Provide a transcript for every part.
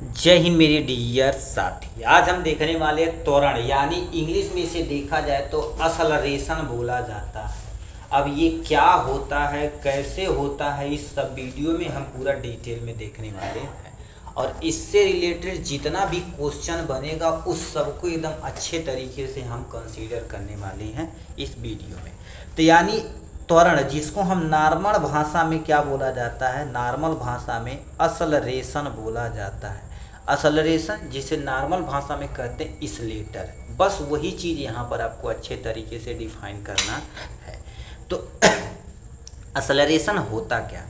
जय हिंद मेरे डियर साथी। आज हम देखने वाले हैं त्वरण, यानी इंग्लिश में इसे देखा जाए तो असलरेशन बोला जाता है। अब ये क्या होता है, कैसे होता है, इस सब वीडियो में हम पूरा डिटेल में देखने वाले हैं और इससे रिलेटेड जितना भी क्वेश्चन बनेगा उस सबको एकदम अच्छे तरीके से हम कंसीडर करने वाले हैं इस वीडियो में। तो यानी त्वरण, जिसको हम नॉर्मल भाषा में क्या बोला जाता है, नॉर्मल भाषा में असलरेशन बोला जाता है। असलरेशन जिसे नॉर्मल भाषा में कहते हैं इसलेटर, बस वही चीज़ यहाँ पर आपको अच्छे तरीके से डिफाइन करना है। तो असलरेशन होता क्या,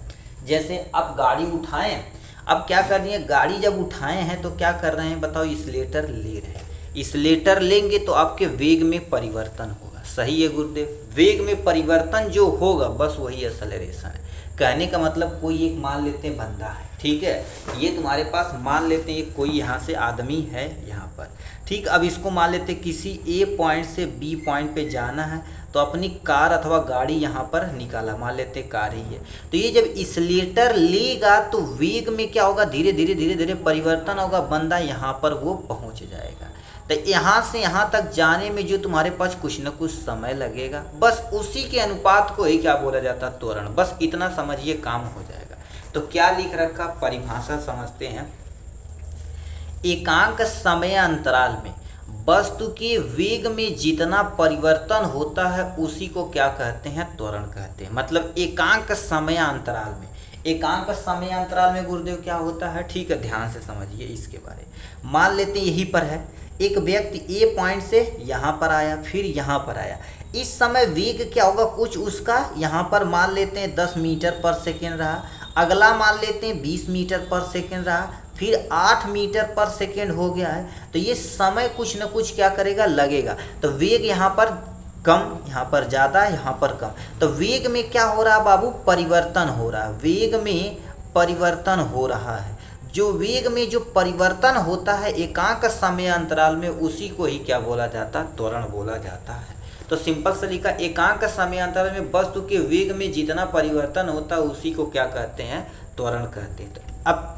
जैसे आप गाड़ी उठाएं, अब क्या कर रही है, गाड़ी जब उठाए हैं तो क्या कर रहे हैं बताओ, इसलेटर ले रहे हैं। इसलेटर लेंगे तो आपके वेग में परिवर्तन होगा। सही है गुरुदेव, वेग में परिवर्तन जो होगा बस वही असलरेशन है। कहने का मतलब कोई एक मान लेते हैं बंदा है, ठीक है, ये तुम्हारे पास मान लेते हैं कोई यहाँ से आदमी है यहाँ पर, ठीक। अब इसको मान लेते हैं किसी ए पॉइंट से बी पॉइंट पे जाना है, तो अपनी कार अथवा गाड़ी यहाँ पर निकाला, मान लेते कार ही है। तो ये जब इसलेटर लेगा तो वेग में क्या होगा, धीरे धीरे परिवर्तन होगा, बंदा यहाँ पर वो पहुँच जाएगा। तो यहाँ से यहाँ तक जाने में जो तुम्हारे पास कुछ न कुछ समय लगेगा, बस उसी के अनुपात को ही क्या बोला जाता है, त्वरण। बस इतना समझिए, काम हो जाएगा। तो क्या लिख रखा, परिभाषा समझते हैं। एकांक समय अंतराल में वस्तु के वेग में जितना परिवर्तन होता है उसी को क्या कहते हैं, त्वरण कहते हैं। मतलब एकांक समय अंतराल में, एकांक समय अंतराल में गुरुदेव क्या होता है, ठीक है, ध्यान से समझिए इसके बारे में। मान लेते हैं यहीं पर है, एक व्यक्ति ए पॉइंट से यहाँ पर आया, फिर यहाँ पर आया। इस समय वेग क्या होगा, कुछ उसका यहाँ पर मान लेते हैं 10 मीटर पर सेकेंड रहा, अगला मान लेते हैं 20 मीटर पर सेकेंड रहा, फिर 8 मीटर पर सेकेंड हो गया है। तो ये समय कुछ न कुछ क्या करेगा, लगेगा। तो वेग यहाँ पर कम, यहाँ पर ज़्यादा, यहाँ पर कम। तो वेग में क्या हो रहा है बाबू, परिवर्तन हो रहा है, वेग में परिवर्तन हो रहा है। जो वेग में जो परिवर्तन होता है एकांक समय अंतराल में, उसी को ही क्या बोला जाता है, त्वरण बोला जाता है। तो सिंपल से लिखा, एकांक समय अंतराल में वस्तु के वेग में जितना परिवर्तन होता है उसी को क्या कहते हैं, त्वरण कहते हैं। तो अब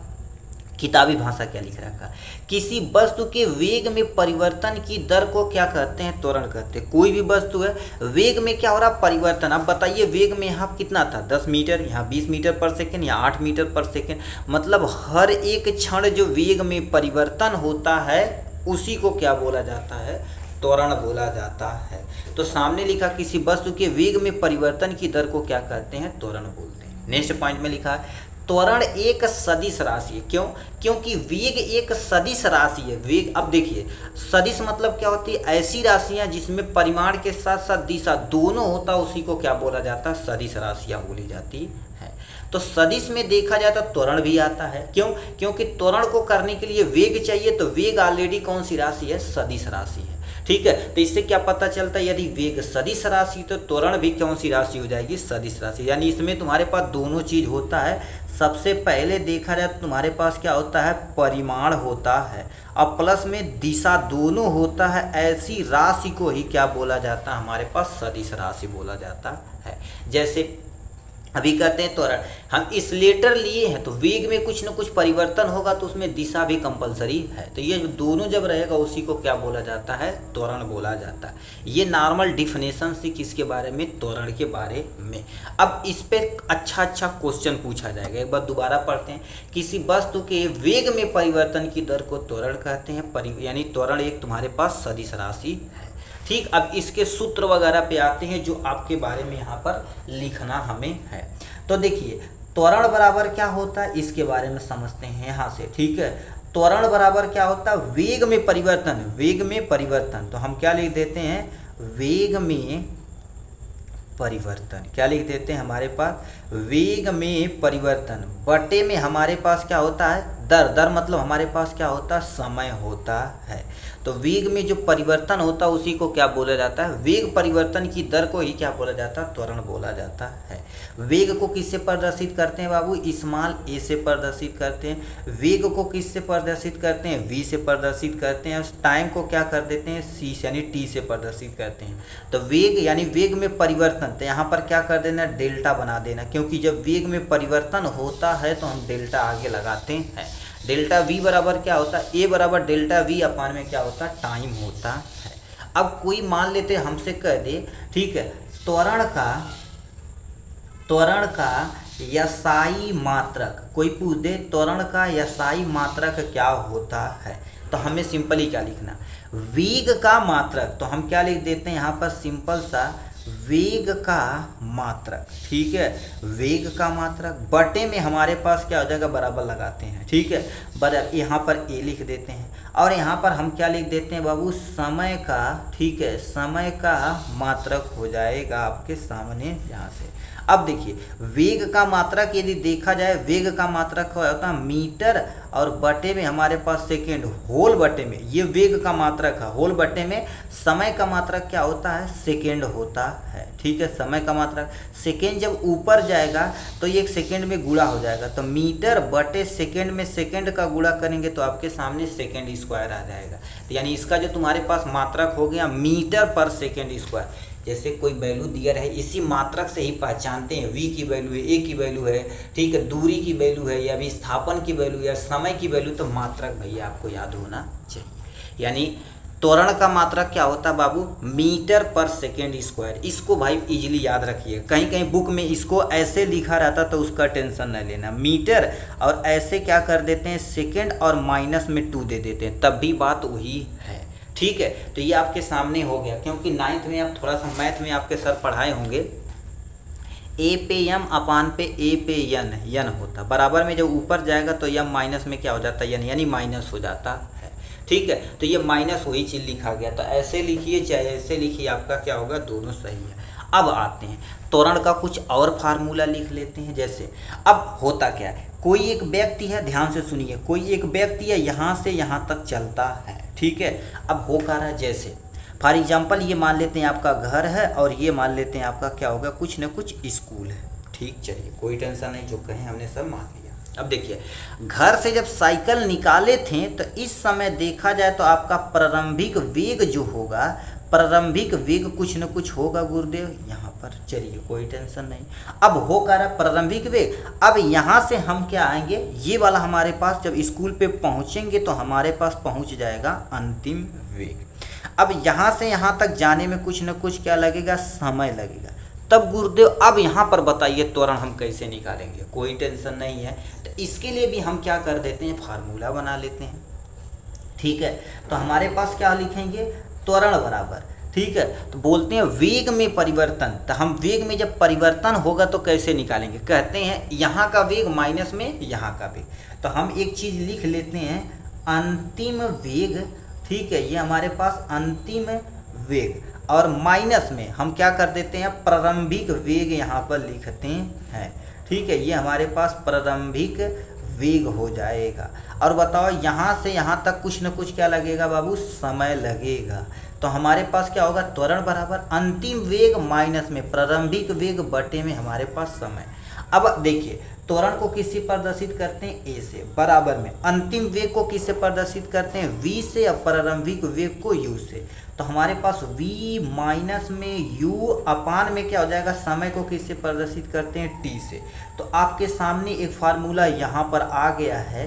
किताबी भाषा क्या लिख रखा, किसी वस्तु के वेग में परिवर्तन की दर को क्या कहते हैं, त्वरण कहते हैं। कोई भी वस्तु है, वेग में क्या हो रहा, परिवर्तन। अब बताइए वेग में यहाँ कितना था, 10 मीटर, यहाँ 20 मीटर पर सेकेंड, यहाँ 8 मीटर पर सेकेंड। मतलब हर एक क्षण जो वेग में परिवर्तन होता है उसी को क्या बोला जाता है, त्वरण बोला जाता है। तो सामने लिखा, किसी वस्तु के वेग में परिवर्तन की दर को क्या कहते हैं, त्वरण बोलते हैं। नेक्स्ट पॉइंट में लिखा है, त्वरण एक सदिश राशि है। क्यों, क्योंकि वेग एक सदिश राशि है। वेग, अब देखिए सदिश मतलब क्या होती है, ऐसी राशियां जिसमें परिमाण के साथ साथ दिशा दोनों होता है उसी को क्या बोला जाता है, सदिश राशियां बोली जाती है। तो सदिश में देखा जाए तो त्वरण भी आता है। क्यों, क्योंकि त्वरण को करने के लिए वेग चाहिए, तो वेग ऑलरेडी कौन सी राशि है, सदिश राशि है, ठीक है। तो इससे क्या पता चलता है, यदि वेग सदिश राशि तो त्वरण भी कौन सी राशि हो जाएगी, सदिश राशि। यानी इसमें तुम्हारे पास दोनों चीज होता है। सबसे पहले देखा जाए तो तुम्हारे पास क्या होता है, परिमाण होता है, और प्लस में दिशा दोनों होता है। ऐसी राशि को ही क्या बोला जाता है, हमारे पास सदिश राशि बोला जाता है। जैसे अभी कहते हैं त्वरण, हम इसलेटर लिए हैं तो वेग में कुछ न कुछ परिवर्तन होगा तो उसमें दिशा भी कंपलसरी है। तो ये दोनों जब रहेगा उसी को क्या बोला जाता है, त्वरण बोला जाता है। ये नॉर्मल डिफिनेशन थी किसके बारे में, त्वरण के बारे में। अब इस पर अच्छा क्वेश्चन पूछा जाएगा, एक बार दोबारा पढ़ते हैं। किसी वस्तु के वेग में परिवर्तन की दर को त्वरण कहते हैं, यानी त्वरण एक तुम्हारे पास सदिश राशि है, ठीक। अब इसके सूत्र वगैरह पे आते हैं जो आपके बारे में यहाँ पर लिखना हमें है। तो देखिए त्वरण बराबर क्या होता है, इसके बारे में समझते हैं यहाँ से, ठीक है। त्वरण बराबर क्या होता है, वेग में परिवर्तन, वेग में परिवर्तन। तो हम क्या लिख देते हैं, वेग में परिवर्तन, क्या लिख देते हैं हमारे पास, वेग में परिवर्तन बटे में हमारे पास क्या होता है, दर। दर मतलब हमारे पास क्या होता है, समय होता है। तो वेग में जो परिवर्तन होता है उसी को क्या बोला जाता है, वेग परिवर्तन की दर को ही क्या बोला जाता है, त्वरण बोला जाता है। वेग को किससे प्रदर्शित करते हैं बाबू, स्मॉल ए से प्रदर्शित करते हैं। वेग को किससे प्रदर्शित करते हैं, वी से प्रदर्शित करते हैं। टाइम को क्या कर देते हैं, सी यानी टी से प्रदर्शित करते हैं। तो वेग यानी वेग में परिवर्तन, तो यहाँ पर क्या कर देना, डेल्टा बना देना, क्योंकि जब वेग में परिवर्तन होता है तो हम डेल्टा आगे लगाते हैं। डेल्टा वी बराबर क्या होता है, ए बराबर डेल्टा वी अपान में क्या होता है, टाइम होता है। अब कोई मान लेते हमसे कह दे, ठीक है, त्वरण का यसाई मात्रक, कोई पूछ दे त्वरण का यसाई मात्रक क्या होता है, तो हमें सिंपली क्या लिखना, वेग का मात्रक, तो हम क्या लिख देते हैं यहाँ पर सिंपल सा वेग का मात्रक, ठीक है, वेग का मात्रक बटे में हमारे पास क्या हो जाएगा, बराबर लगाते हैं, ठीक है, बराबर यहाँ पर ए लिख देते हैं और यहाँ पर हम क्या लिख देते हैं बाबू, समय का, ठीक है, समय का मात्रक हो जाएगा आपके सामने यहाँ से। अब देखिए वेग का मात्रक यदि देखा जाए, वेग का मात्रक क्या होता है, मीटर और बटे में हमारे पास सेकेंड, होल बटे में ये वेग का मात्रक है, होल बटे में समय का मात्रक क्या होता है, सेकेंड होता है, ठीक है, समय का मात्रक सेकेंड जब ऊपर जाएगा तो ये एक सेकेंड में गुणा हो जाएगा, तो मीटर बटे सेकेंड में सेकेंड का गुणा करेंगे तो आपके सामने सेकेंड स्क्वायर आ जाएगा। तो यानी इसका जो तुम्हारे पास मात्रक हो गया मीटर पर सेकेंड स्क्वायर। जैसे कोई वैल्यू दिया रहे इसी मात्रक से ही पहचानते हैं, v की वैल्यू है, a की वैल्यू है, ठीक है, दूरी की वैल्यू है या विस्थापन की वैल्यू या समय की वैल्यू, तो मात्रक भैया आपको याद होना चाहिए। यानी त्वरण का मात्रक क्या होता है बाबू, मीटर पर सेकेंड स्क्वायर। इसको भाई इजीली याद रखिए, कहीं कहीं बुक में इसको ऐसे लिखा रहता तो उसका टेंशन न लेना, मीटर और ऐसे क्या कर देते हैं सेकेंड और माइनस में 2 दे देते हैं, तब भी बात वही है, ठीक है। तो ये आपके सामने हो गया, क्योंकि 9th में आप थोड़ा सा मैथ में आपके सर पढ़ाए होंगे, ए पे एम अपान पे ए पे यन होता, बराबर में जब ऊपर जाएगा तो यम माइनस में क्या हो जाता है, यानी माइनस हो जाता है, ठीक है। तो ये माइनस वही चीज़ लिखा गया, तो ऐसे लिखिए चाहे ऐसे लिखिए, आपका क्या होगा, दोनों सही है। अब आते हैं त्वरण का कुछ और फार्मूला लिख लेते हैं। जैसे अब होता क्या है, कोई एक व्यक्ति है, ध्यान से सुनिए, कोई एक व्यक्ति है यहाँ से यहाँ तक चलता है, ठीक है। अब हो क्या रहा है, जैसे फॉर एग्जाम्पल ये मान लेते हैं आपका घर है और ये मान लेते हैं आपका क्या होगा, कुछ न कुछ स्कूल है, ठीक, चलिए कोई टेंशन नहीं, जो कहें हमने सब मान लिया। अब देखिए घर से जब साइकिल निकाले थे तो इस समय देखा जाए तो आपका प्रारंभिक वेग जो होगा, प्रारंभिक वेग कुछ न कुछ होगा गुरुदेव यहाँ पर, चलिए कोई टेंशन नहीं। अब हो क्या रहा प्रारंभिक वेग, अब यहाँ से हम क्या आएंगे, ये वाला हमारे पास जब स्कूल पे पहुँचेंगे तो हमारे पास पहुँच जाएगा अंतिम वेग। अब यहाँ से यहाँ तक जाने में कुछ न कुछ क्या लगेगा, समय लगेगा। तब गुरुदेव अब यहाँ पर बताइए त्वरण हम कैसे निकालेंगे, कोई टेंशन नहीं है। तो इसके लिए भी हम क्या कर देते हैं, फार्मूला बना लेते हैं, ठीक है। तो हमारे पास क्या लिखेंगे, त्वरण बराबर, ठीक है, तो बोलते हैं वेग में परिवर्तन। तो हम वेग में जब परिवर्तन होगा तो कैसे निकालेंगे, कहते हैं यहाँ का वेग माइनस में यहाँ का वेग, तो हम एक चीज़ लिख लेते हैं अंतिम वेग, ठीक है, ये हमारे पास अंतिम वेग, और माइनस में हम क्या कर देते हैं प्रारंभिक वेग यहाँ पर लिखते हैं, ठीक है, ये हमारे पास प्रारंभिक वेग हो जाएगा। और बताओ यहाँ से यहाँ तक कुछ न कुछ क्या लगेगा बाबू, समय लगेगा। तो हमारे पास क्या होगा, त्वरण बराबर अंतिम वेग माइनस में प्रारंभिक वेग बटे में हमारे पास समय। अब देखिए त्वरण को किससे प्रदर्शित करते हैं, ए से, बराबर में अंतिम वेग को किससे प्रदर्शित करते हैं, वी से, और प्रारंभिक वेग को यू से। तो हमारे पास v माइनस में u अपान में क्या हो जाएगा, समय को किससे प्रदर्शित करते हैं, t से। तो आपके सामने एक फार्मूला यहाँ पर आ गया है,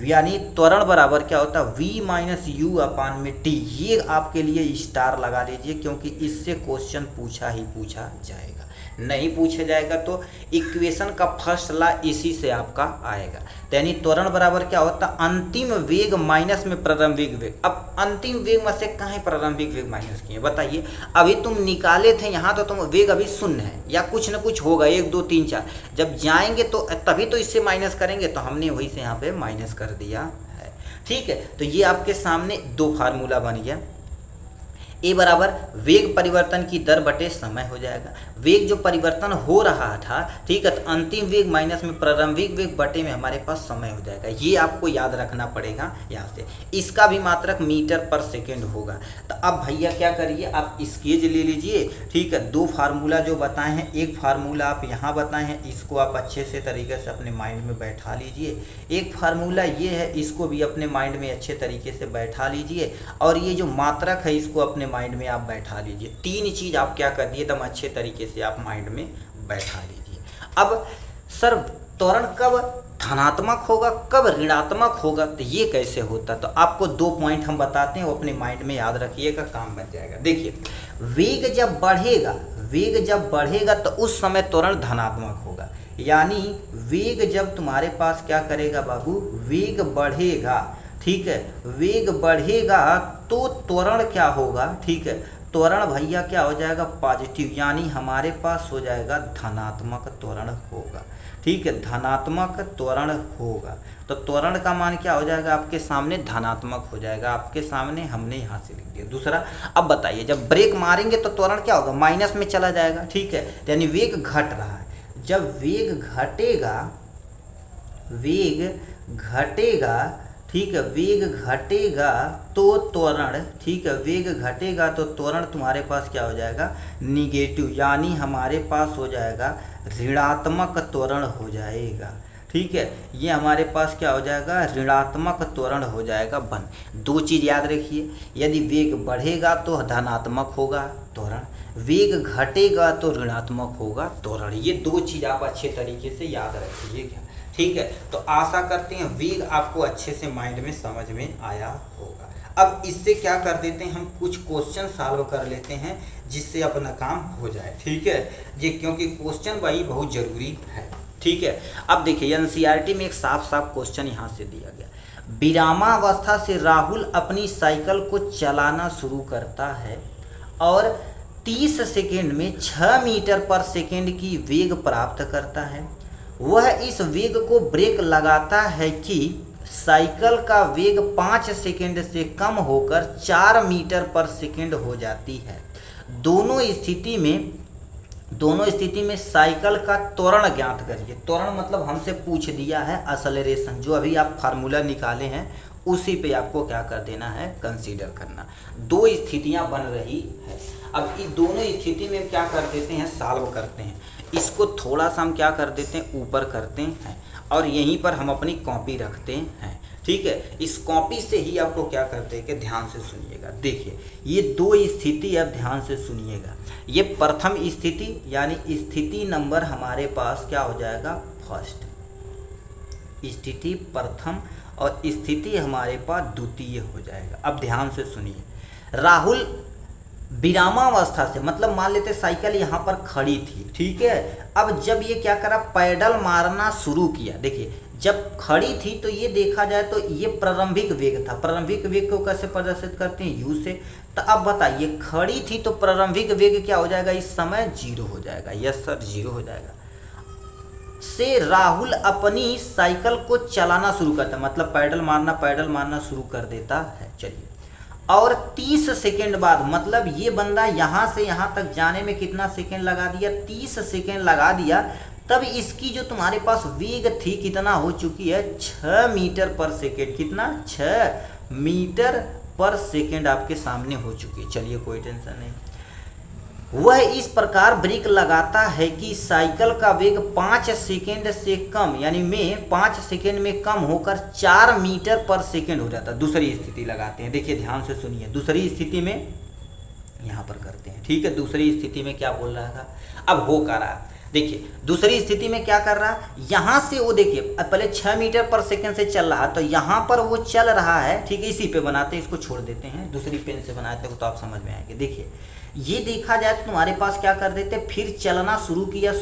यानी त्वरण बराबर क्या होता है, v माइनस यू अपान में t। ये आपके लिए स्टार लगा लीजिए, क्योंकि इससे क्वेश्चन पूछा ही पूछा जाएगा, नहीं पूछा जाएगा तो इक्वेशन का फर्स्ट लॉ इसी से आपका आएगा। तो यानी त्वरण बराबर क्या होता है, अंतिम वेग माइनस में प्रारंभिक वेग। अब अंतिम वेग में से कहाँ प्रारंभिक वेग माइनस किए, बताइए। अभी तुम निकाले थे यहाँ तो तुम वेग अभी शून्य है या कुछ न कुछ होगा, 1 2 3 4, जब जाएंगे तो तभी तो इससे माइनस करेंगे, तो हमने वही से यहाँ पे माइनस कर दिया है, ठीक है। तो ये आपके सामने 2 फार्मूला बन गया। ए बराबर वेग परिवर्तन की दर बटे समय हो जाएगा, वेग जो परिवर्तन हो रहा था, ठीक है, तो अंतिम वेग माइनस में प्रारंभिक वेग बटे में हमारे पास समय हो जाएगा। ये आपको याद रखना पड़ेगा यहाँ से। इसका भी मात्रक मीटर पर सेकेंड होगा। तो अब भैया क्या करिए, आप स्केच ले लीजिए, ठीक है, 2 फार्मूला जो बताए हैं, एक फार्मूला आप यहाँ बताए हैं, इसको आप अच्छे से तरीके से अपने माइंड में बैठा लीजिए। एक फार्मूला ये है, इसको भी अपने माइंड में अच्छे तरीके से बैठा लीजिए, और ये जो मात्रक है इसको अपने माइंड में आप बैठा लीजिए। 3 चीज़ आप क्या कर दिए, एकदम अच्छे तरीके से आप माइंड में बैठा लीजिए। अब सर त्वरण कब धनात्मक होगा, कब ऋणात्मक होगा। तो ये कैसे होता, तो आपको 2 पॉइंट हम बताते हैं, वो अपने माइंड में याद रखिएगा, काम बन जाएगा। देखिए, वेग जब बढ़ेगा तो उस समय त्वरण धनात्मक होगा। यानी वेग जब तुम्हारे पास क्या करेगा बाबू, वेग बढ़ेगा, ठीक है, वेग बढ़ेगा तो त्वरण क्या होगा, ठीक है, त्वरण भैया क्या हो जाएगा, पॉजिटिव, यानी हमारे पास हो जाएगा धनात्मक त्वरण होगा, ठीक है, धनात्मक त्वरण होगा। तो त्वरण का मान क्या हो जाएगा आपके सामने, धनात्मक हो जाएगा, आपके सामने हमने यहाँ से लिख दिया। दूसरा, अब बताइए, जब ब्रेक मारेंगे तो त्वरण क्या होगा, माइनस में चला जाएगा, ठीक है, यानी वेग घट रहा है। जब वेग घटेगा, ठीक है, वेग घटेगा तो त्वरण, ठीक है, वेग घटेगा तो त्वरण तुम्हारे पास क्या हो जाएगा, निगेटिव, यानी हमारे पास हो जाएगा ऋणात्मक त्वरण हो जाएगा, ठीक है, ये हमारे पास क्या हो जाएगा, ऋणात्मक त्वरण हो जाएगा बन। 2 चीज़ याद रखिए, यदि वेग बढ़ेगा तो धनात्मक होगा त्वरण, वेग घटेगा तो ऋणात्मक होगा त्वरण। ये 2 चीज़ आप अच्छे तरीके से याद रखिएगा, ठीक है। तो आशा करते हैं वेग आपको अच्छे से माइंड में समझ में आया होगा। अब इससे क्या कर देते हैं, हम कुछ क्वेश्चन सॉल्व कर लेते हैं जिससे अपना काम हो जाए, ठीक है, ये क्योंकि क्वेश्चन वही बहुत ज़रूरी है, ठीक है। अब देखिए, एनसीईआरटी में एक साफ साफ क्वेश्चन यहाँ से दिया गया, विरामावस्था से राहुल अपनी साइकिल को चलाना शुरू करता है और 30 सेकेंड में 6 मीटर पर सेकेंड की वेग प्राप्त करता है। वह इस वेग को ब्रेक लगाता है कि साइकिल का वेग 5 सेकेंड से कम होकर 4 मीटर पर सेकेंड हो जाती है। दोनों स्थिति में साइकिल का त्वरण ज्ञात करिए। त्वरण मतलब हमसे पूछ दिया है एक्सेलरेशन, जो अभी आप फार्मूला निकाले हैं उसी पे आपको क्या कर देना है, कंसीडर करना। 2 स्थितियां बन रही है, अब इन दोनों स्थिति में क्या कर देते हैं, सॉल्व करते हैं। इसको थोड़ा सा हम क्या कर देते हैं, ऊपर करते हैं और यहीं पर हम अपनी कॉपी रखते हैं, ठीक है। इस कॉपी से ही आपको क्या करते हैं कि ध्यान से सुनिएगा। देखिए, ये 2 स्थिति अब ध्यान से सुनिएगा। ये प्रथम स्थिति यानी स्थिति नंबर हमारे पास क्या हो जाएगा, फर्स्ट, स्थिति प्रथम, और स्थिति हमारे पास द्वितीय हो जाएगा। अब ध्यान से सुनिए, राहुल विरामावस्था से, मतलब मान लेते साइकिल यहाँ पर खड़ी थी, ठीक है। अब जब ये क्या करा, पैडल मारना शुरू किया। देखिए, जब खड़ी थी तो ये देखा जाए तो ये प्रारंभिक वेग था। प्रारंभिक वेग को कैसे प्रदर्शित करते हैं, यू से। तो अब बताइए, खड़ी थी तो प्रारंभिक वेग क्या हो जाएगा, इस समय 0 हो जाएगा। यस सर, 0 हो जाएगा। से राहुल अपनी साइकिल को चलाना शुरू करता है, मतलब पैडल मारना शुरू कर देता है। चलिए, और 30 सेकेंड बाद, मतलब ये बंदा यहाँ से यहाँ तक जाने में कितना सेकेंड लगा दिया, 30 सेकेंड लगा दिया। तब इसकी जो तुम्हारे पास वेग थी कितना हो चुकी है, 6 मीटर पर सेकेंड। कितना, 6 मीटर पर सेकेंड आपके सामने हो चुकी है। चलिए, कोई टेंशन नहीं। वह इस प्रकार ब्रेक लगाता है कि साइकिल का वेग 5 सेकेंड से कम, यानी 5 सेकेंड में कम होकर 4 मीटर पर सेकेंड हो जाता है। दूसरी स्थिति लगाते हैं, देखिए ध्यान से सुनिए। दूसरी स्थिति में यहाँ पर करते हैं, ठीक है। दूसरी स्थिति में क्या बोल रहा था, अब हो कर रहा है। देखिए, दूसरी स्थिति में क्या कर रहा है, यहाँ से वो देखिए पहले 6 मीटर पर सेकेंड से चल रहा, तो यहाँ पर वो चल रहा है, ठीक है। इसी पे बनाते हैं, इसको छोड़ देते हैं, दूसरी पेन से बनाते हैं तो आप समझ में आएंगे। देखिए, ये देखा जाए तो तुम्हारे पास क्या कर देते, फिर चलना शुरू किया,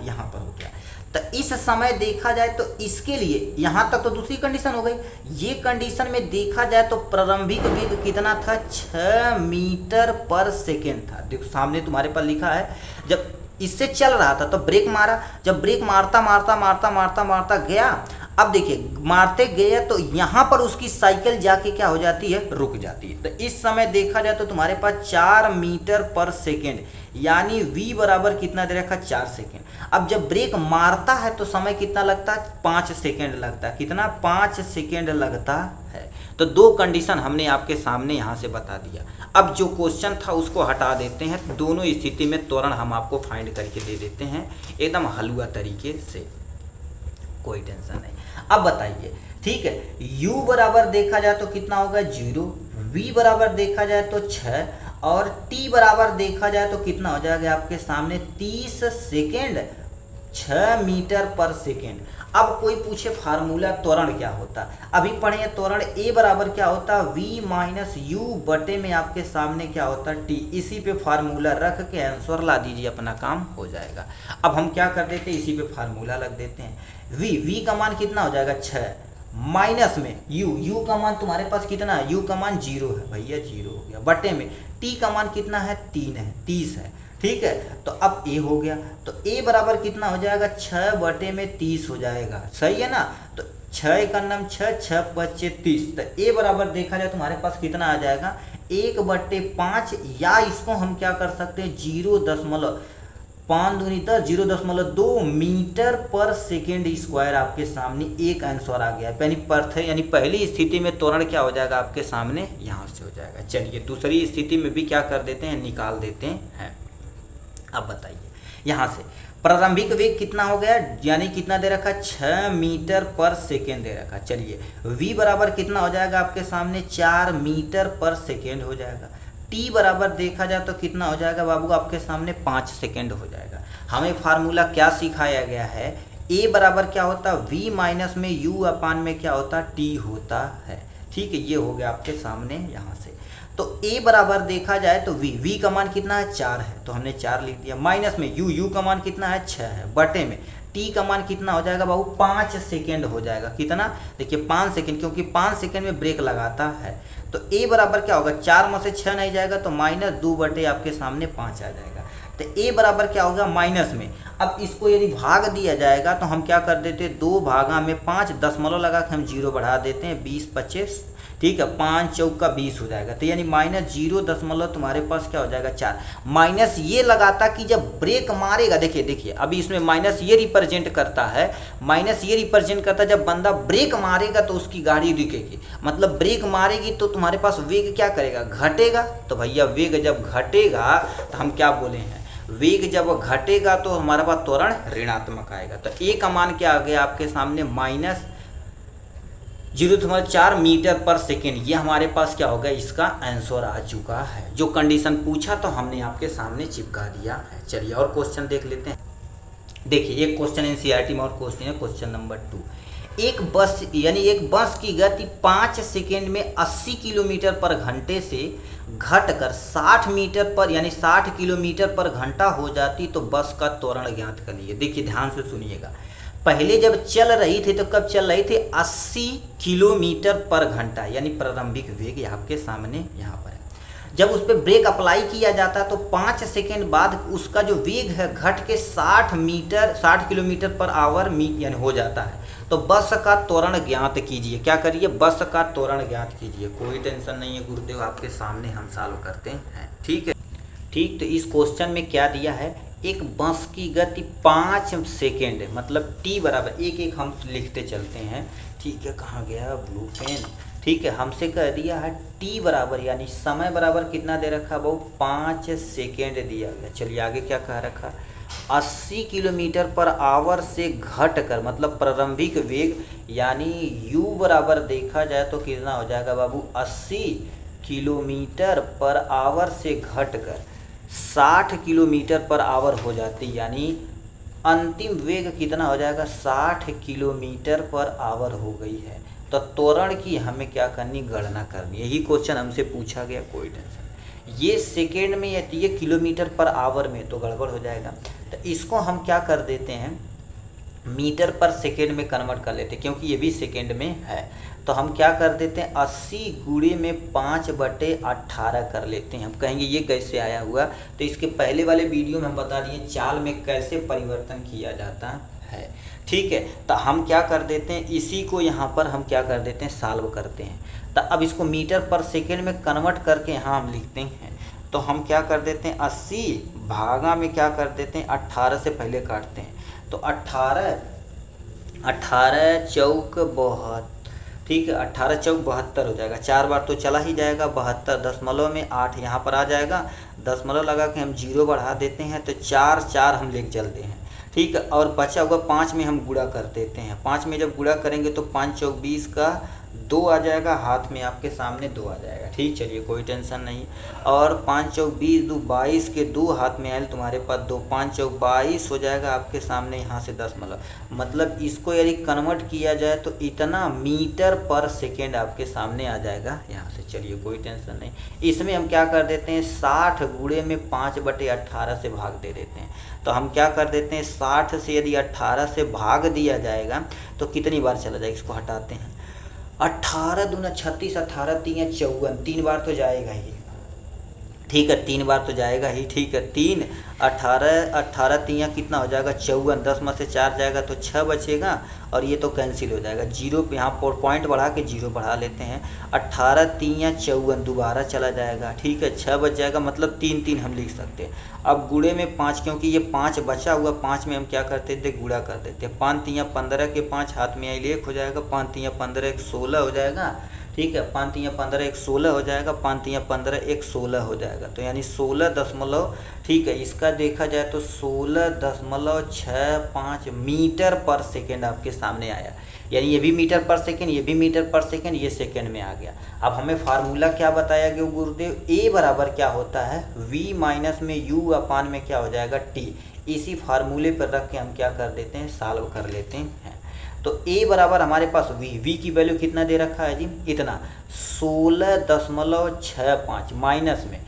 यहाँ पर हो गया। तो इस समय देखा जाए तो इसके लिए यहाँ तक तो दूसरी कंडीशन हो गई। ये कंडीशन में देखा जाए तो प्रारंभिक वेग कितना था, 6 मीटर पर सेकेंड था। देखो सामने तुम्हारे पास लिखा है, जब इससे चल रहा था तो ब्रेक मारा, जब ब्रेक मारता गया, अब देखिए मारते गए तो यहाँ पर उसकी साइकिल जाके क्या हो जाती है, रुक जाती है। तो इस समय देखा जाए तो तुम्हारे पास 4 मीटर पर सेकेंड, यानी v बराबर कितना दे रखा, 4 सेकेंड। अब जब ब्रेक मारता है तो समय कितना लगता है, 5 सेकेंड लगता है। कितना, 5 सेकेंड लगता है। तो 2 कंडीशन हमने आपके सामने यहाँ से बता दिया। अब जो क्वेश्चन था उसको हटा देते हैं। दोनों स्थिति में त्वरण हम आपको फाइंड करके दे देते हैं एकदम हलवा तरीके से, कोई टेंशन नहीं। अब बताइए, ठीक है, u बराबर देखा जाए तो कितना होगा, 0, v बराबर देखा जाए तो 6, और t बराबर देखा जाए तो कितना हो जाएगा आपके सामने, 30 सेकेंड, 6 मीटर पर सेकेंड। अब कोई पूछे फार्मूला त्वरण क्या होता, अभी पढ़े त्वरण ए बराबर क्या होता, वी माइनस यू बटे में आपके सामने क्या होता टी, इसी पे फार्मूला रख के आंसर ला दीजिए, अपना काम हो जाएगा। अब हम क्या कर देते हैं, इसी पे फार्मूला रख देते हैं। वी का मान कितना हो जाएगा 6, माइनस में यू का मान तुम्हारे पास कितना है, यू का मान 0 है भैया, 0 हो गया, बटे में टी का मान कितना है 3 है, 30 है, ठीक है। तो अब ए हो गया, तो ए बराबर कितना हो जाएगा 6 बटे में 30 हो जाएगा, सही है ना। तो 6 का नाम 6, 6 बचे 30, तो ए बराबर देखा जाए तुम्हारे पास कितना आ जाएगा 1/5, या इसको हम क्या कर सकते हैं 0.5 दूनी 10, 0.2 मीटर पर सेकेंड स्क्वायर आपके सामने एक आंसर आ गया, यानी पहली स्थिति में त्वरण क्या हो जाएगा आपके सामने यहाँ से हो जाएगा। चलिए दूसरी स्थिति में भी क्या कर देते हैं, निकाल देते हैं। अब बताइए यहाँ से प्रारंभिक वेग कितना हो गया, यानी कितना दे रखा 6 मीटर पर सेकेंड दे रखा। चलिए v बराबर कितना हो जाएगा आपके सामने 4 मीटर पर सेकेंड हो जाएगा। t बराबर देखा जाए तो कितना हो जाएगा बाबू आपके सामने 5 सेकेंड हो जाएगा। हमें फार्मूला क्या सिखाया गया है, a बराबर क्या होता v माइनस में u अपान में क्या होता t होता है, ठीक है। ये हो गया आपके सामने यहाँ से। तो a बराबर देखा जाए तो v का मान कितना है 4 है, तो हमने 4 लिख दिया, माइनस में u का मान कितना है 6 है, बटे में t का मान कितना हो जाएगा बाबू 5 सेकेंड हो जाएगा। कितना देखिए 5 सेकेंड, क्योंकि 5 सेकेंड में ब्रेक लगाता है। तो a बराबर क्या होगा, 4 में से 6 नहीं जाएगा तो -2 बटे आपके सामने 5 आ जाएगा। तो a बराबर क्या होगा माइनस में, अब इसको यदि भाग दिया जाएगा तो हम क्या कर देते हैं 2 भागा में 5, दशमलव लगा के हम 0 बढ़ा देते हैं, 20 25, ठीक है, 5 चौक का 20 हो जाएगा। तो यानी -0 तुम्हारे पास क्या हो जाएगा 4। माइनस ये लगाता कि जब ब्रेक मारेगा, देखिए अभी इसमें माइनस ये रिप्रेजेंट करता है, जब बंदा ब्रेक मारेगा तो उसकी गाड़ी रुकेगी, मतलब ब्रेक मारेगी तो तुम्हारे पास वेग क्या करेगा, घटेगा। तो भैया वेग जब घटेगा तो हम क्या बोले हैं, वेग जब घटेगा तो हमारे पास त्वरण ऋणात्मक आएगा। तो ए का मान क्या आ गया आपके सामने -0.4 मीटर पर सेकेंड, ये हमारे पास क्या होगा, इसका आंसर आ चुका है। जो कंडीशन पूछा तो हमने आपके सामने चिपका दिया है। चलिए और क्वेश्चन देख लेते हैं। देखिए एक क्वेश्चन एनसीईआरटी में और क्वेश्चन है क्वेश्चन नंबर 2। एक बस की गति 5 सेकेंड में 80 किलोमीटर पर घंटे से घटकर 60 मीटर पर यानी 60 किलोमीटर पर घंटा हो जाती तो बस का त्वरण ज्ञात करिए। देखिए ध्यान से सुनिएगा, पहले जब चल रही थी तो कब चल रही थी 80 किलोमीटर पर घंटा, यानी प्रारंभिक वेग आपके सामने यहाँ पर है। जब उस पर ब्रेक अप्लाई किया जाता है तो 5 सेकेंड बाद उसका जो वेग है घट के 60 किलोमीटर पर आवर यानी हो जाता है। तो बस का त्वरण ज्ञात कीजिए। क्या करिए, बस का त्वरण ज्ञात कीजिए। कोई टेंशन नहीं है गुरुदेव, आपके सामने हम सॉल्व करते हैं, ठीक है। ठीक, तो इस क्वेश्चन में क्या दिया है, एक बस की गति 5 सेकेंड है, मतलब t बराबर एक हम लिखते चलते हैं, ठीक है। कहाँ गया ब्लू पेन, ठीक है। हमसे कह दिया है t बराबर यानी समय बराबर कितना दे रखा भाऊ 5 सेकेंड दिया गया। चलिए आगे क्या कह रखा, 80 किलोमीटर पर आवर से घट कर, मतलब प्रारंभिक वेग यानी u बराबर देखा जाए तो कितना हो जाएगा बाबू 80 किलोमीटर पर आवर से घट कर 60 किलोमीटर पर आवर हो जाती, यानी अंतिम वेग कितना हो जाएगा 60 किलोमीटर पर आवर हो गई है। तो त्वरण की हमें क्या करनी, गणना करनी। यही क्वेश्चन हमसे पूछा गया, कोई टेंशन। ये सेकेंड में या ये किलोमीटर पर आवर में तो गड़बड़ हो जाएगा। तो इसको हम क्या कर देते हैं, मीटर पर सेकेंड में कन्वर्ट कर लेते हैं, क्योंकि ये भी सेकेंड में है। तो हम क्या कर देते हैं 80 गुणे में 5/18 कर लेते हैं। हम कहेंगे ये कैसे आया हुआ, तो इसके पहले वाले वीडियो में हम बता दिए चाल में कैसे परिवर्तन किया जाता है, ठीक है। तो हम क्या कर देते हैं, इसी को यहाँ पर हम क्या कर देते हैं, सॉल्व करते हैं। तो अब इसको मीटर पर सेकेंड में कन्वर्ट करके यहाँ हम लिखते हैं। तो हम क्या कर देते हैं 80 भागा में क्या कर देते हैं 18 से पहले काटते हैं। तो 18 चौक 72, ठीक है, 18 चौक 72 हो जाएगा। 4 बार तो चला ही जाएगा, 72 दशमलव में 8 यहाँ पर आ जाएगा, दशमलव लगा के हम 0 बढ़ा देते हैं। तो 4 हम लेके चलते हैं, ठीक है। और बचा हुआ 5 में हम गुणा कर देते हैं। 5 में जब गुणा करेंगे तो 5 चौक 20 का 2 आ जाएगा, हाथ में आपके सामने 2 आ जाएगा। ठीक, चलिए कोई टेंशन नहीं। और 5 चौक 20, 2 22 के 2 हाथ में आयल तुम्हारे पास 2, 5 चौक 22 हो जाएगा आपके सामने, यहाँ से 10 मतलब इसको यदि कन्वर्ट किया जाए तो इतना मीटर पर सेकेंड आपके सामने आ जाएगा यहाँ से। चलिए कोई टेंशन नहीं। इसमें हम क्या कर देते हैं, 60 गुणे में 5/18 से भाग दे देते हैं। तो हम क्या कर देते हैं, 60 से यदि 18 से भाग दिया जाएगा तो कितनी बार चला जाएगा, इसको हटाते हैं। 18 दूना 36, 18 3 54, 3 बार तो जाएगा ही। ठीक है, 3 बार तो जाएगा ही। ठीक है, 3 18, 18 3 कितना हो जाएगा 54, 10 में से 4 जाएगा तो 6 बचेगा, और ये तो कैंसिल हो जाएगा। जीरो पे यहाँ पर पॉइंट बढ़ा के 0 बढ़ा लेते हैं। 18 3 54 दोबारा चला जाएगा। ठीक है, 6 बच जाएगा, मतलब 3 3 हम लिख सकते हैं। अब गुणे में 5, क्योंकि ये 5 बचा हुआ, 5 में हम क्या करते थे, गुणा कर देते हैं। 5 3 15 के 5 हाथ में आई 1 हो जाएगा, 5 3 15 1 16 हो जाएगा। ठीक है, 5 3 15 1 16 हो जाएगा, 5 3 15 1 16 हो जाएगा, तो यानी 16 दशमलव, ठीक है, इसका देखा जाए तो 16.65 मीटर पर सेकेंड आपके सामने आया। यानी ये भी मीटर पर सेकेंड, ये भी मीटर पर सेकेंड, ये सेकेंड में आ गया। अब हमें फार्मूला क्या बताया गया गुरुदेव, ए बराबर क्या होता है, v माइनस में u अपान में क्या हो जाएगा t। इसी फार्मूले पर रख के हम क्या कर देते हैं, सॉल्व कर लेते हैं। तो a बराबर हमारे पास v की वैल्यू कितना दे रखा है जी, इतना 16.65 माइनस में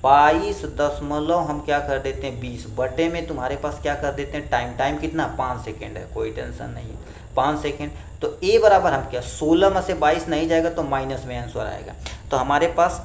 22 दशमलव हम क्या कर देते हैं 20 बटे में तुम्हारे पास क्या कर देते हैं टाइम कितना 5 सेकेंड है, कोई टेंशन नहीं है 5 सेकेंड। तो a बराबर हम क्या 16 में से 22 नहीं जाएगा तो माइनस में आंसर आएगा। तो हमारे पास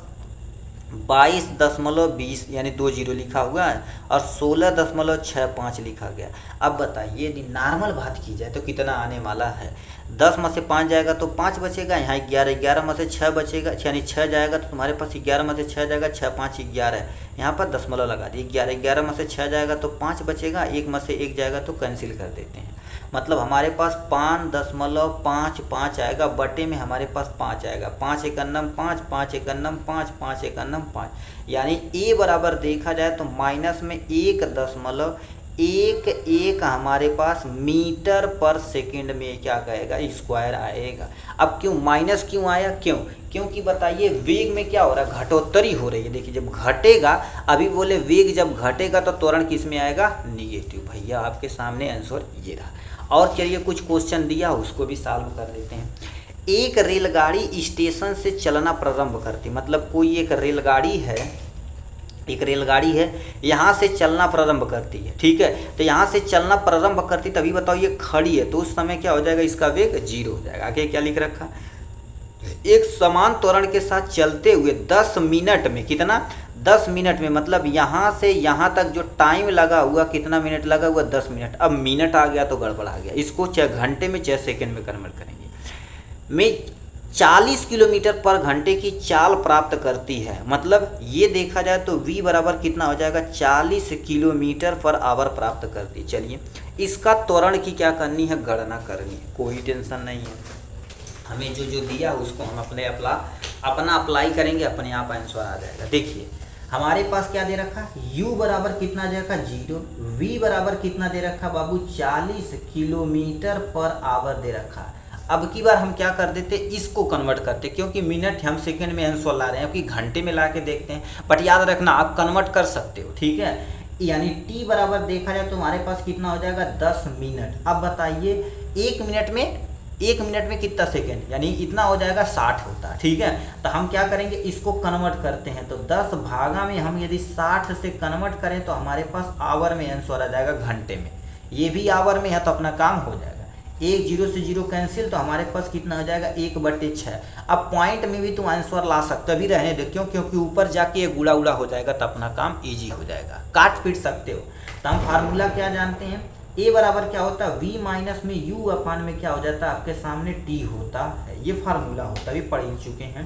22.20 यानी 2 जीरो लिखा हुआ है और 16.65 लिखा गया। अब बताइए यदि नॉर्मल बात की जाए तो कितना आने वाला है, 10 में से 5 जाएगा तो 5 बचेगा, यहाँ 11, 11 में से 6 बचेगा, यानी 6 जाएगा तो तुम्हारे पास 11 में से 6 जाएगा, 6 5 11, यहाँ पर दशमलव लगा दिए, 11, 11 में से 6 जाएगा तो 5 बचेगा, 1 में से 1 जाएगा तो कैंसिल कर देते हैं। मतलब हमारे पास 5.55 आएगा, बटे में हमारे पास 5 आएगा, 5 1 5, 5 1 5, 5 1 5, यानी ए बराबर देखा जाए तो माइनस में 1.11 हमारे पास मीटर पर सेकंड में क्या कहेगा स्क्वायर आएगा। अब क्यों माइनस क्यों आया, क्योंकि बताइए वेग में क्या हो रहा है, घटोत्तरी हो रही है। देखिए जब घटेगा, अभी बोले वेग जब घटेगा तो त्वरण किस में आएगा, निगेटिव। भैया आपके सामने आंसर ये रहा। और चलिए कुछ क्वेश्चन दिया उसको भी सॉल्व कर लेते हैं। एक रेलगाड़ी स्टेशन से चलना प्रारंभ करती, मतलब कोई एक रेलगाड़ी है, यहाँ से चलना प्रारंभ करती है, ठीक है। तो यहाँ से चलना प्रारंभ करती, तभी बताओ ये खड़ी है तो उस समय क्या हो जाएगा, इसका वेग 0 हो जाएगा। आगे क्या लिख रखा, एक समान त्वरण के साथ चलते हुए 10 मिनट में, कितना 10 मिनट में, मतलब यहाँ से यहाँ तक जो टाइम लगा हुआ कितना मिनट लगा हुआ 10 मिनट। अब मिनट आ गया तो गड़बड़ आ गया, इसको चाहे घंटे में चाहे सेकंड में कन्वर्ट करेंगे। में 40 किलोमीटर पर घंटे की चाल प्राप्त करती है, मतलब ये देखा जाए तो v बराबर कितना हो जाएगा 40 किलोमीटर पर आवर प्राप्त करती। चलिए इसका त्वरण की क्या करनी है, गणना करनी है, कोई टेंशन नहीं है। हमें जो दिया उसको हम अपना अप्लाई करेंगे, अपने आप आंसर आ जाएगा। देखिए हमारे पास क्या दे रखा, u बराबर कितना दे रखा 0, v बराबर कितना दे रखा बाबू 40 किलोमीटर पर आवर दे रखा। अब की बार हम क्या कर देते, इसको कन्वर्ट करते, क्योंकि मिनट हम सेकंड में आंसर ला रहे हैं, क्योंकि घंटे में ला के देखते हैं, बट याद रखना आप कन्वर्ट कर सकते हो, ठीक है। यानी t बराबर देखा जाए तो हमारे पास कितना हो जाएगा 10 मिनट। अब बताइए 1 मिनट में कितना सेकेंड, यानी इतना हो जाएगा 60 होता है, ठीक है। तो हम क्या करेंगे, इसको कन्वर्ट करते हैं, तो 10 भागा में हम यदि 60 से कन्वर्ट करें तो हमारे पास आवर में आंसर आ जाएगा घंटे में। ये भी आवर में है तो अपना काम हो जाएगा। 1 0 से 0 कैंसिल, तो हमारे पास कितना हो जाएगा 1/6। अब पॉइंट में भी तुम आंसर ला सकते, अभी रहने दो, क्योंकि ऊपर जाके ये गुड़ा उड़ा हो जाएगा तो अपना काम ईजी हो जाएगा, काट पीट सकते हो। तो हम फार्मूला क्या जानते हैं, a बराबर क्या होता है v माइनस में u अपान में क्या हो जाता है आपके सामने t होता है, ये फार्मूला होता है, अभी पढ़ चुके हैं।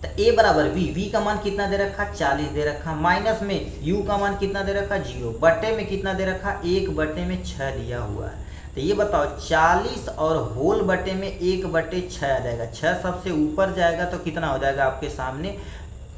तो a बराबर v का मान कितना दे रखा 40 दे रखा, माइनस में u का मान कितना दे रखा 0, बटे में कितना दे रखा 1/6 दिया हुआ है। तो ये बताओ 40 और होल बटे में 1/6 आ जाएगा, 6 सबसे ऊपर जाएगा तो कितना हो जाएगा आपके सामने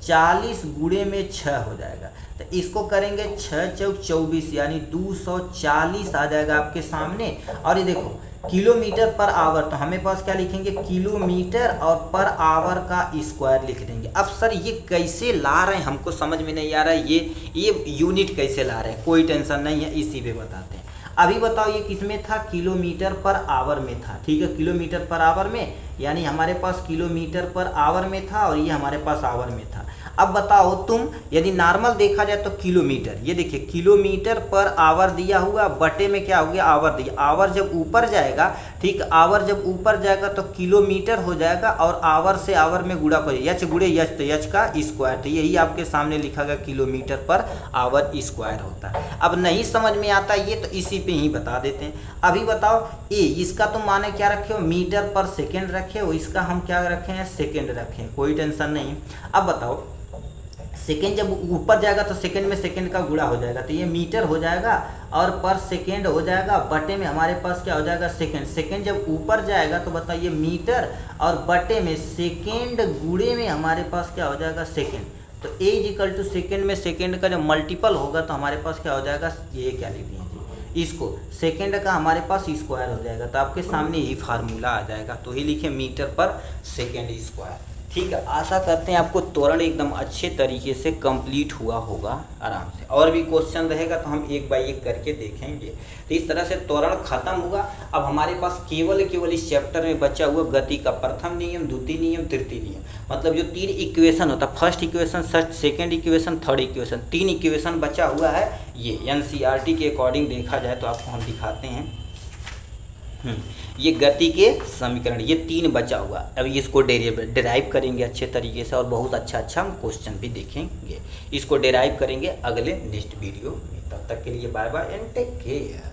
40 गुणे में 6 हो जाएगा। तो इसको करेंगे 6 चौक 24 यानी 240 आ जाएगा आपके सामने। और ये देखो किलोमीटर पर आवर, तो हमें पास क्या लिखेंगे, किलोमीटर और पर आवर का स्क्वायर लिख देंगे। अब सर ये कैसे ला रहे हैं हमको समझ में नहीं आ रहा है, ये यूनिट कैसे ला रहे हैं, कोई टेंशन नहीं है, इसी पे बताते हैं। अभी बताओ ये किस में था, किलोमीटर पर आवर में था, ठीक है, किलोमीटर पर आवर में, यानी हमारे पास किलोमीटर पर आवर में था और ये हमारे पास आवर में था। अब बताओ तुम, यदि नॉर्मल देखा जाए तो किलोमीटर, ये देखिए किलोमीटर पर आवर दिया हुआ, बटे में क्या हो गया, आवर दिया, आवर जब ऊपर जाएगा, ठीक, आवर जब ऊपर जाएगा तो किलोमीटर हो जाएगा और आवर से आवर में गुणा कर, यच गुणे यच, तो यच का स्क्वायर, तो यही आपके सामने लिखा गया किलोमीटर पर आवर स्क्वायर होता है। अब नहीं समझ में आता ये तो इसी पे ही बता देते हैं। अभी बताओ ए, इसका तुम माने क्या रखे हो, मीटर पर सेकेंड रखे हो, इसका हम क्या रखे हैं, सेकेंड रखे हैं, कोई टेंशन नहीं। अब बताओ सेकेंड जब ऊपर जाएगा तो सेकेंड में सेकेंड का गुणा हो जाएगा, तो ये मीटर हो जाएगा और पर सेकेंड हो जाएगा, बटे में हमारे पास क्या हो जाएगा, सेकेंड। सेकेंड जब ऊपर जाएगा तो बताइए मीटर और बटे में सेकेंड गुणे में हमारे पास क्या हो जाएगा, सेकेंड। तो ए इक्वल टू सेकेंड में सेकेंड का जब मल्टीपल होगा तो हमारे पास क्या हो जाएगा, ये क्या लिख दिए, इसको सेकेंड का हमारे पास स्क्वायर हो जाएगा, तो आपके सामने यही फार्मूला आ जाएगा, तो ही लिखे मीटर पर सेकेंड स्क्वायर। ठीक है, आशा करते हैं आपको त्वरण एकदम अच्छे तरीके से कंप्लीट हुआ होगा आराम से। और भी क्वेश्चन रहेगा तो हम एक बाय एक करके देखेंगे। तो इस तरह से त्वरण खत्म हुआ। अब हमारे पास केवल इस चैप्टर में बचा हुआ गति का प्रथम नियम, द्वितीय नियम, तृतीय नियम, मतलब जो 3 इक्वेशन होता है, first equation, second equation, third equation, 3 equation बचा हुआ है। ये एनसीईआरटी के अकॉर्डिंग देखा जाए तो आपको हम दिखाते हैं, ये गति के समीकरण, ये 3 बचा हुआ। अभी इसको डेराइव करेंगे अच्छे तरीके से और बहुत अच्छा हम क्वेश्चन भी देखेंगे। इसको डेराइव करेंगे अगले नेक्स्ट वीडियो में। तब तक के लिए bye bye and take care.